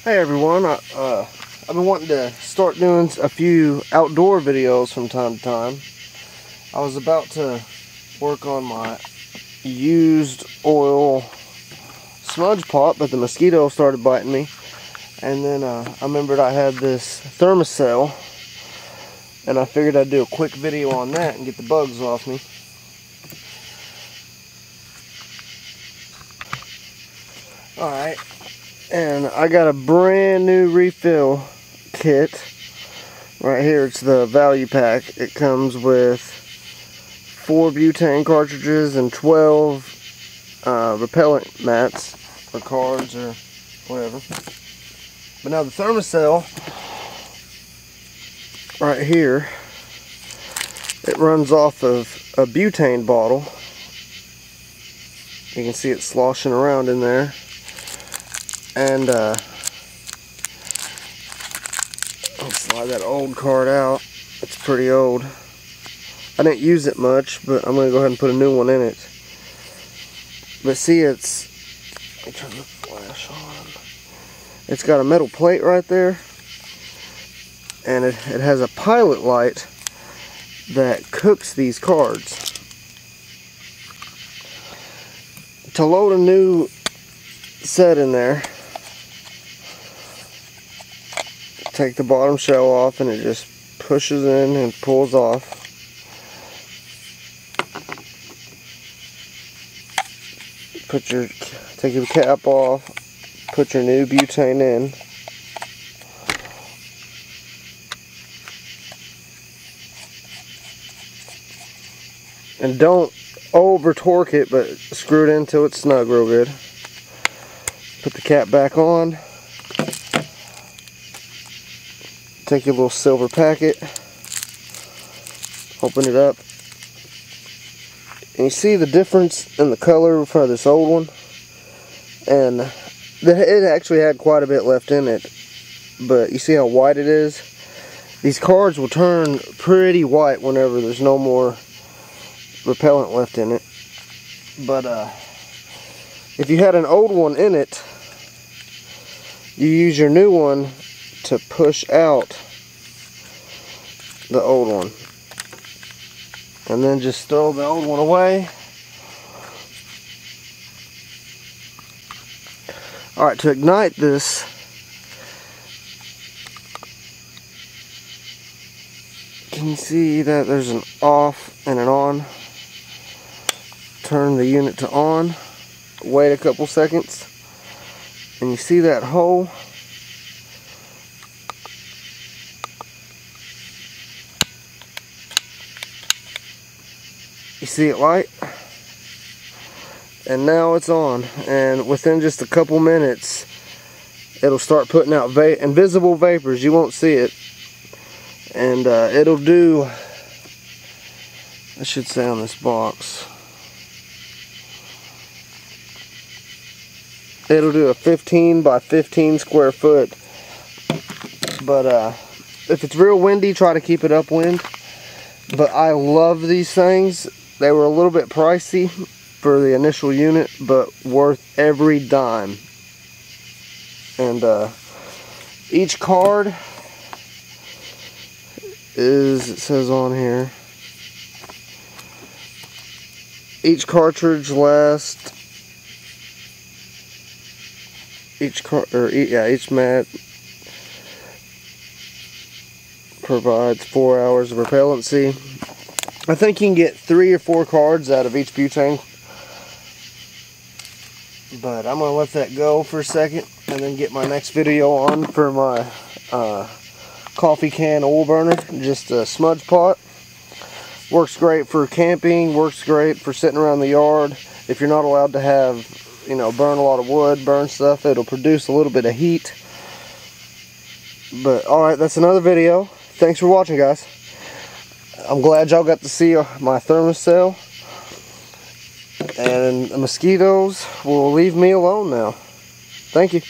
Hey everyone, I've been wanting to start doing a few outdoor videos from time to time. I was about to work on my used oil smudge pot, but the mosquito started biting me. And then I remembered I had this ThermaCELL, and I figured I'd do a quick video on that and get the bugs off me. Alright. And I got a brand new refill kit right here. It's the value pack. It comes with 4 butane cartridges and 12 repellent mats or cards or whatever. But now the ThermaCELL right here, it runs off of a butane bottle. You can see it sloshing around in there. And I'll slide that old card out. It's pretty old. I didn't use it much, but I'm going to go ahead and put a new one in it. But see, let me turn the flash on. It's got a metal plate right there, and it has a pilot light that cooks these cards. To load a new set in there, take the bottom shell off, and it just pushes in and pulls off. Take your cap off, put your new butane in. And don't over torque it, but screw it in until it's snug real good. Put the cap back on. Take your little silver packet, open it up, and you see the difference in the color for this old one, and it actually had quite a bit left in it, but you see how white it is? These cards will turn pretty white whenever there's no more repellent left in it. But if you had an old one in it, you use your new one to push out the old one, and then just throw the old one away. Alright, to ignite this, can you see that there's an off and an on? Turn the unit to on, wait a couple seconds, and you see that hole? You see it light? And now it's on, and within just a couple minutes it'll start putting out invisible vapors. You won't see it, and it'll do, I should say on this box, it'll do a 15 by 15 square foot. But if it's real windy, try to keep it upwind. But I love these things. They were a little bit pricey for the initial unit, but worth every dime. And each card is, it says on here, each cartridge lasts, each mat provides 4 hours of repellency. I think you can get 3 or 4 cards out of each butane. But I'm going to let that go for a second and then get my next video on for my coffee can oil burner. Just a smudge pot. Works great for camping, works great for sitting around the yard. If you're not allowed to have, burn a lot of wood, burn stuff, it'll produce a little bit of heat. But alright, that's another video. Thanks for watching, guys. I'm glad y'all got to see my ThermaCELL, and the mosquitoes will leave me alone now. Thank you.